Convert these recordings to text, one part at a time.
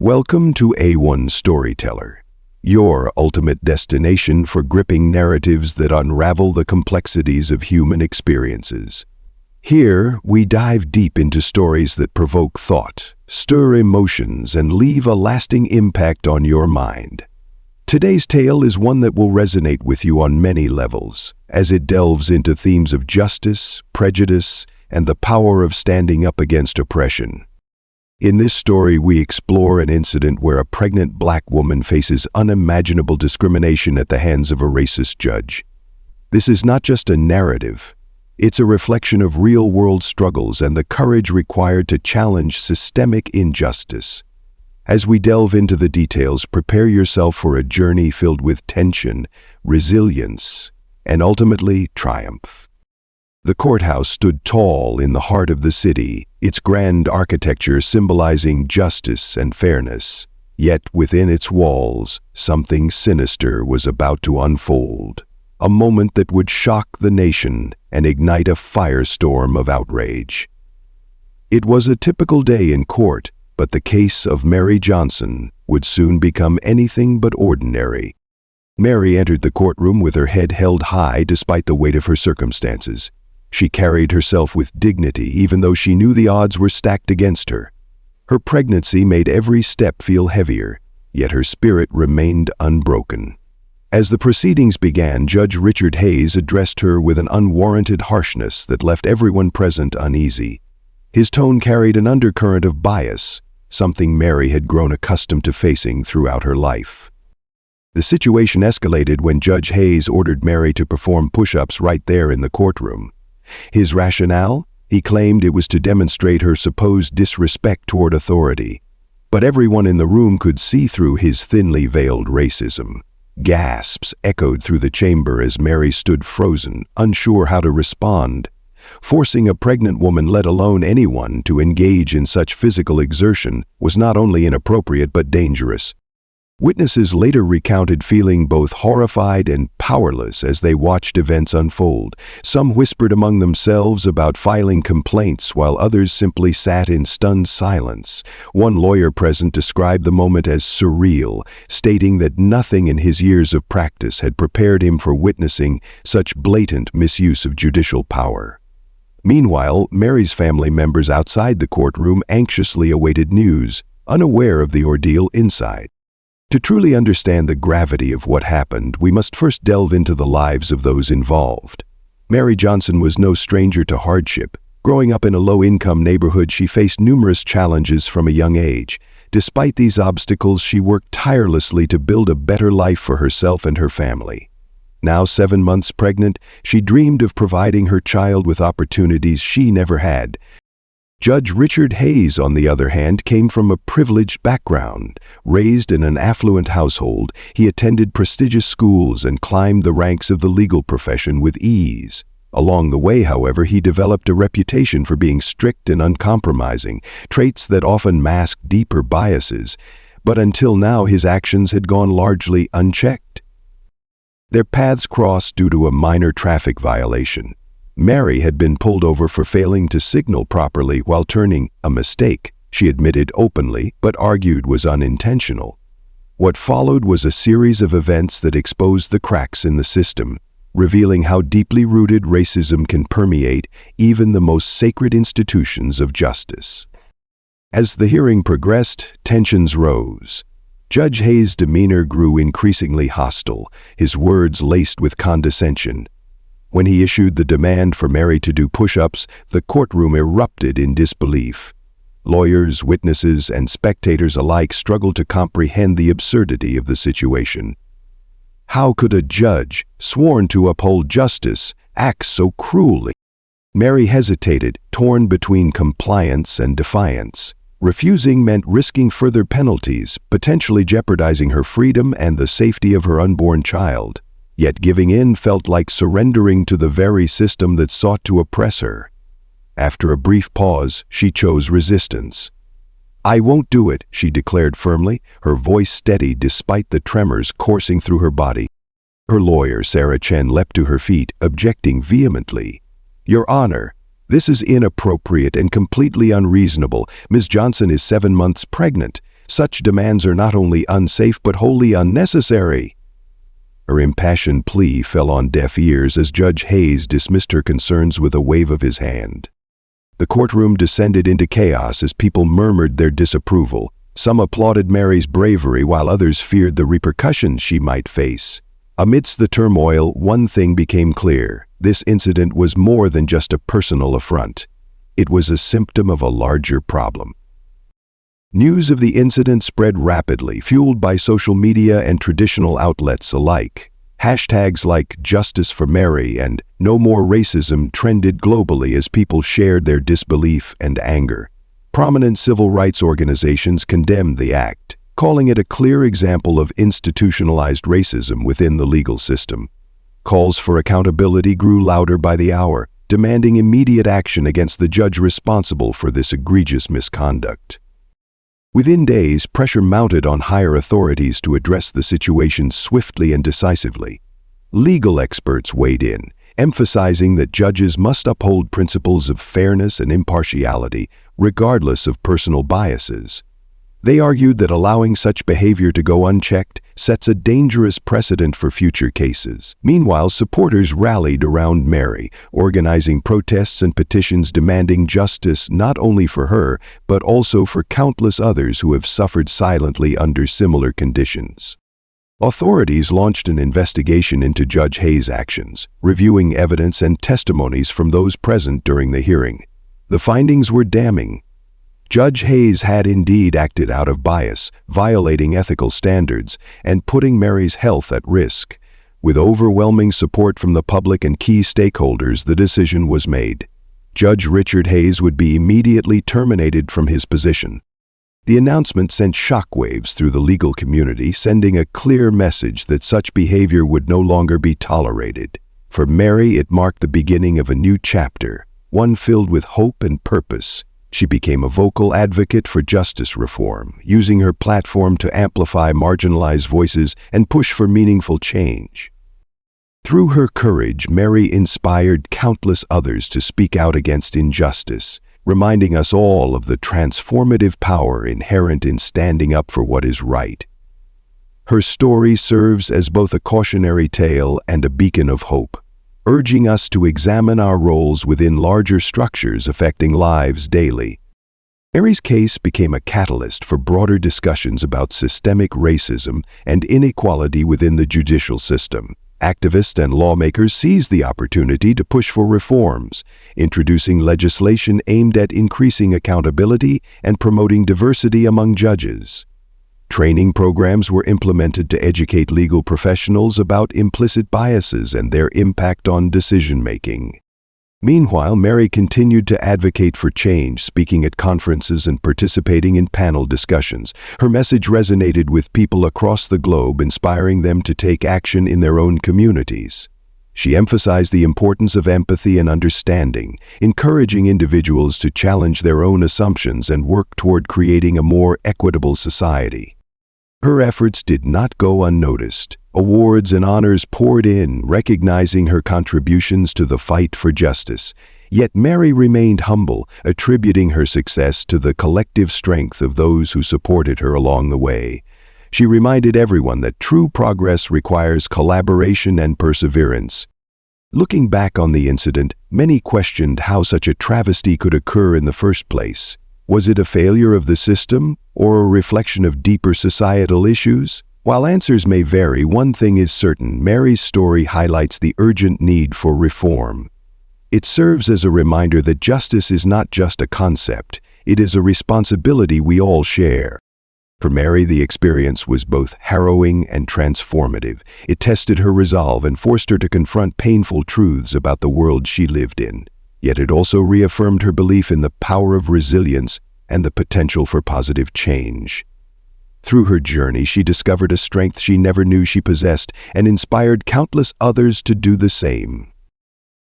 Welcome to A1 Storyteller, your ultimate destination for gripping narratives that unravel the complexities of human experiences. Here, we dive deep into stories that provoke thought, stir emotions, and leave a lasting impact on your mind. Today's tale is one that will resonate with you on many levels, as it delves into themes of justice, prejudice, and the power of standing up against oppression. In this story, we explore an incident where a pregnant black woman faces unimaginable discrimination at the hands of a racist judge. This is not just a narrative. It's a reflection of real-world struggles and the courage required to challenge systemic injustice. As we delve into the details, prepare yourself for a journey filled with tension, resilience, and ultimately triumph. The courthouse stood tall in the heart of the city, its grand architecture symbolizing justice and fairness. Yet within its walls, something sinister was about to unfold, a moment that would shock the nation and ignite a firestorm of outrage. It was a typical day in court, but the case of Mary Johnson would soon become anything but ordinary. Mary entered the courtroom with her head held high despite the weight of her circumstances. She carried herself with dignity even though she knew the odds were stacked against her. Her pregnancy made every step feel heavier, yet her spirit remained unbroken. As the proceedings began, Judge Richard Hayes addressed her with an unwarranted harshness that left everyone present uneasy. His tone carried an undercurrent of bias, something Mary had grown accustomed to facing throughout her life. The situation escalated when Judge Hayes ordered Mary to perform push-ups right there in the courtroom. His rationale? He claimed it was to demonstrate her supposed disrespect toward authority. But everyone in the room could see through his thinly veiled racism. Gasps echoed through the chamber as Mary stood frozen, unsure how to respond. Forcing a pregnant woman, let alone anyone, to engage in such physical exertion was not only inappropriate but dangerous. Witnesses later recounted feeling both horrified and powerless as they watched events unfold. Some whispered among themselves about filing complaints, while others simply sat in stunned silence. One lawyer present described the moment as surreal, stating that nothing in his years of practice had prepared him for witnessing such blatant misuse of judicial power. Meanwhile, Mary's family members outside the courtroom anxiously awaited news, unaware of the ordeal inside. To truly understand the gravity of what happened, we must first delve into the lives of those involved. Mary Johnson was no stranger to hardship. Growing up in a low-income neighborhood, she faced numerous challenges from a young age. Despite these obstacles, she worked tirelessly to build a better life for herself and her family. Now 7 months pregnant, she dreamed of providing her child with opportunities she never had. Judge Richard Hayes, on the other hand, came from a privileged background. Raised in an affluent household, he attended prestigious schools and climbed the ranks of the legal profession with ease. Along the way, however, he developed a reputation for being strict and uncompromising, traits that often masked deeper biases. But until now, his actions had gone largely unchecked. Their paths crossed due to a minor traffic violation. Mary had been pulled over for failing to signal properly while turning, a mistake she admitted openly but argued was unintentional. What followed was a series of events that exposed the cracks in the system, revealing how deeply rooted racism can permeate even the most sacred institutions of justice. As the hearing progressed, tensions rose. Judge Hayes' demeanor grew increasingly hostile, his words laced with condescension. When he issued the demand for Mary to do push-ups, the courtroom erupted in disbelief. Lawyers, witnesses, and spectators alike struggled to comprehend the absurdity of the situation. How could a judge, sworn to uphold justice, act so cruelly? Mary hesitated, torn between compliance and defiance. Refusing meant risking further penalties, potentially jeopardizing her freedom and the safety of her unborn child. Yet giving in felt like surrendering to the very system that sought to oppress her. After a brief pause, she chose resistance. "I won't do it," she declared firmly, her voice steady despite the tremors coursing through her body. Her lawyer, Sarah Chen, leapt to her feet, objecting vehemently. "Your Honor, this is inappropriate and completely unreasonable. Ms. Johnson is 7 months pregnant. Such demands are not only unsafe but wholly unnecessary." Her impassioned plea fell on deaf ears as Judge Hayes dismissed her concerns with a wave of his hand. The courtroom descended into chaos as people murmured their disapproval. Some applauded Mary's bravery while others feared the repercussions she might face. Amidst the turmoil, one thing became clear: this incident was more than just a personal affront. It was a symptom of a larger problem. News of the incident spread rapidly, fueled by social media and traditional outlets alike. Hashtags like "Justice for Mary" and "No More Racism" trended globally as people shared their disbelief and anger. Prominent civil rights organizations condemned the act, calling it a clear example of institutionalized racism within the legal system. Calls for accountability grew louder by the hour, demanding immediate action against the judge responsible for this egregious misconduct. Within days, pressure mounted on higher authorities to address the situation swiftly and decisively. Legal experts weighed in, emphasizing that judges must uphold principles of fairness and impartiality, regardless of personal biases. They argued that allowing such behavior to go unchecked sets a dangerous precedent for future cases. Meanwhile, supporters rallied around Mary, organizing protests and petitions demanding justice not only for her, but also for countless others who have suffered silently under similar conditions. Authorities launched an investigation into Judge Hayes' actions, reviewing evidence and testimonies from those present during the hearing. The findings were damning. Judge Hayes had indeed acted out of bias, violating ethical standards, and putting Mary's health at risk. With overwhelming support from the public and key stakeholders, the decision was made. Judge Richard Hayes would be immediately terminated from his position. The announcement sent shockwaves through the legal community, sending a clear message that such behavior would no longer be tolerated. For Mary, it marked the beginning of a new chapter, one filled with hope and purpose. She became a vocal advocate for justice reform, using her platform to amplify marginalized voices and push for meaningful change. Through her courage, Mary inspired countless others to speak out against injustice, reminding us all of the transformative power inherent in standing up for what is right. Her story serves as both a cautionary tale and a beacon of hope, urging us to examine our roles within larger structures affecting lives daily. Mary's case became a catalyst for broader discussions about systemic racism and inequality within the judicial system. Activists and lawmakers seized the opportunity to push for reforms, introducing legislation aimed at increasing accountability and promoting diversity among judges. Training programs were implemented to educate legal professionals about implicit biases and their impact on decision-making. Meanwhile, Mary continued to advocate for change, speaking at conferences and participating in panel discussions. Her message resonated with people across the globe, inspiring them to take action in their own communities. She emphasized the importance of empathy and understanding, encouraging individuals to challenge their own assumptions and work toward creating a more equitable society. Her efforts did not go unnoticed. Awards and honors poured in, recognizing her contributions to the fight for justice. Yet Mary remained humble, attributing her success to the collective strength of those who supported her along the way. She reminded everyone that true progress requires collaboration and perseverance. Looking back on the incident, many questioned how such a travesty could occur in the first place. Was it a failure of the system, or a reflection of deeper societal issues? While answers may vary, one thing is certain: Mary's story highlights the urgent need for reform. It serves as a reminder that justice is not just a concept, it is a responsibility we all share. For Mary, the experience was both harrowing and transformative. It tested her resolve and forced her to confront painful truths about the world she lived in. Yet it also reaffirmed her belief in the power of resilience and the potential for positive change. Through her journey, she discovered a strength she never knew she possessed and inspired countless others to do the same.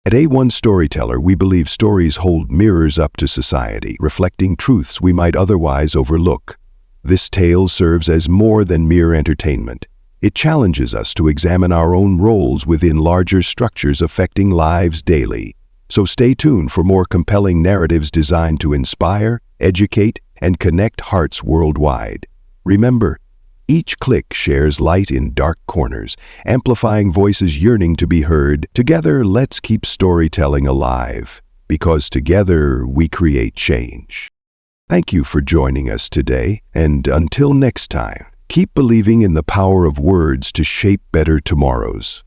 At A1 Storyteller, we believe stories hold mirrors up to society, reflecting truths we might otherwise overlook. This tale serves as more than mere entertainment. It challenges us to examine our own roles within larger structures affecting lives daily. So stay tuned for more compelling narratives designed to inspire, educate, and connect hearts worldwide. Remember, each click shares light in dark corners, amplifying voices yearning to be heard. Together, let's keep storytelling alive, because together we create change. Thank you for joining us today, and until next time, keep believing in the power of words to shape better tomorrows.